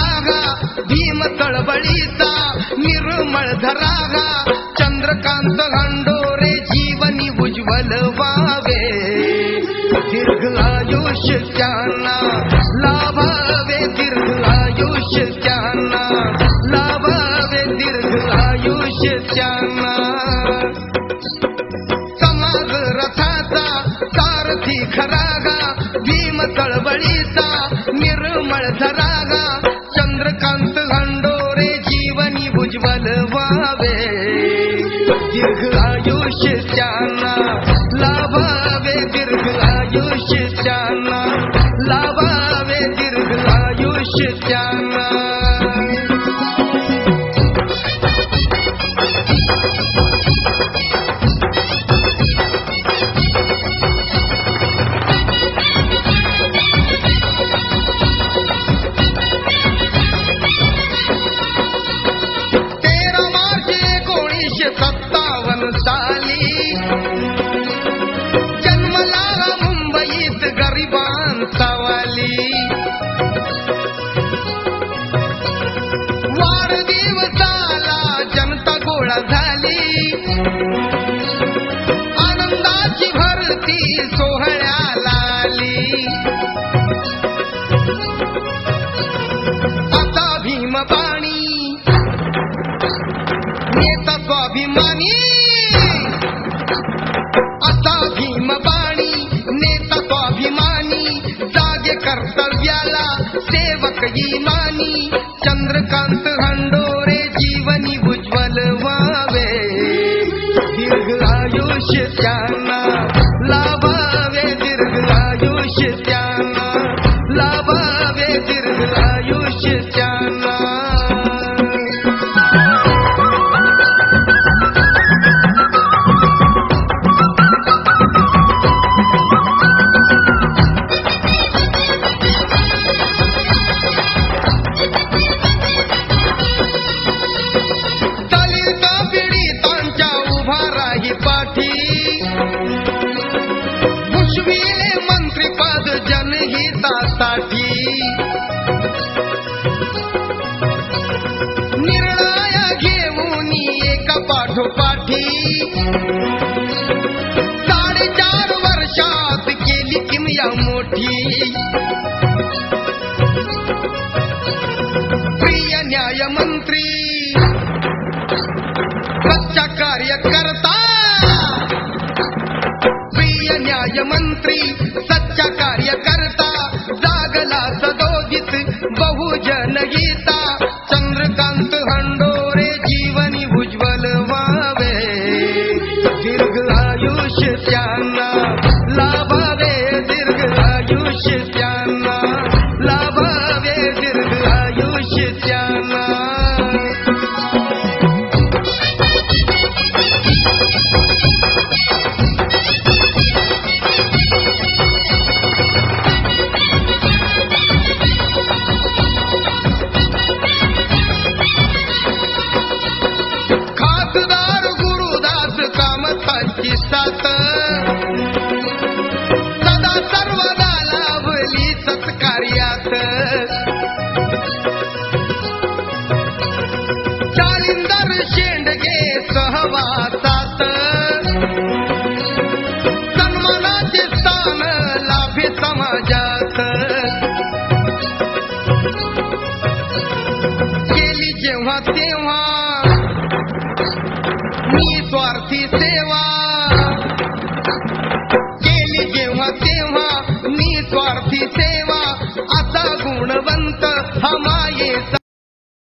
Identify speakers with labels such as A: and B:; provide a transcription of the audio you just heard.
A: खरागा भीम चळवळीचा निर्मळ धरागा चंद्रकांत हंडोरे जीवनी उज्ज्वल व्हावे दीर्घायुष्य त्यांना लाभावे दीर्घायुष्य त्यांना लाभावे दीर्घायुष्य त्यांना समाज रथाचा सारथी खरागा भीम चळवळीचा निर्मळ धरागा चंद्रकांत हंडोरे जीवनी उज्ज्वल व्हावे दीर्घायुष्य त्यांना लाभावे दीर्घायुष्य त्यांना लाभावे दीर्घायुष्य त्यांना साली जन्मला मुंबईत गरिबांचा वाली वाढदिवसाला जनता गोळा झाली आनंदाची भरती सोहळ्याला आली आता भीमबाणी नेता स्वाभिमानी आता भीमबाणी नेता स्वाभिमानी जागे कर्तव्याला सेवक इमानी चंद्रकांत हंडोरे जीवनी उज्ज्वल व्हावे दीर्घायुष्य त्यांना लाभावे दीर्घायुष्य त्यांना लाभावे दीर्घायुष्य त्यांना भुजविले मंत्रिपद जनहितासाठी निर्णय घेऊन एका पाठोपाठी 4.5 वर्षात केली किमया मोठी प्रिय न्यायमंत्री सच्चा कार्यकर्ता प्रिय न्यायमंत्री सच्चा कार्यकर्ता जागला सदोदित बहुजन गीता चंद्रकांत हंडोरे जीवनी उज्ज्वल व्हावे दीर्घायुष्य त्यांना लाभावे दीर्घायुष्य त्यांना लाभावे दीर्घायुष्य त्यांना साथ सदा सर्वदा लाभली सत्कार्यात चालिंदर शेंडगे सहवासात सन्मानाचे स्थान लाभे समाजात केली जेव्हा तेव्हा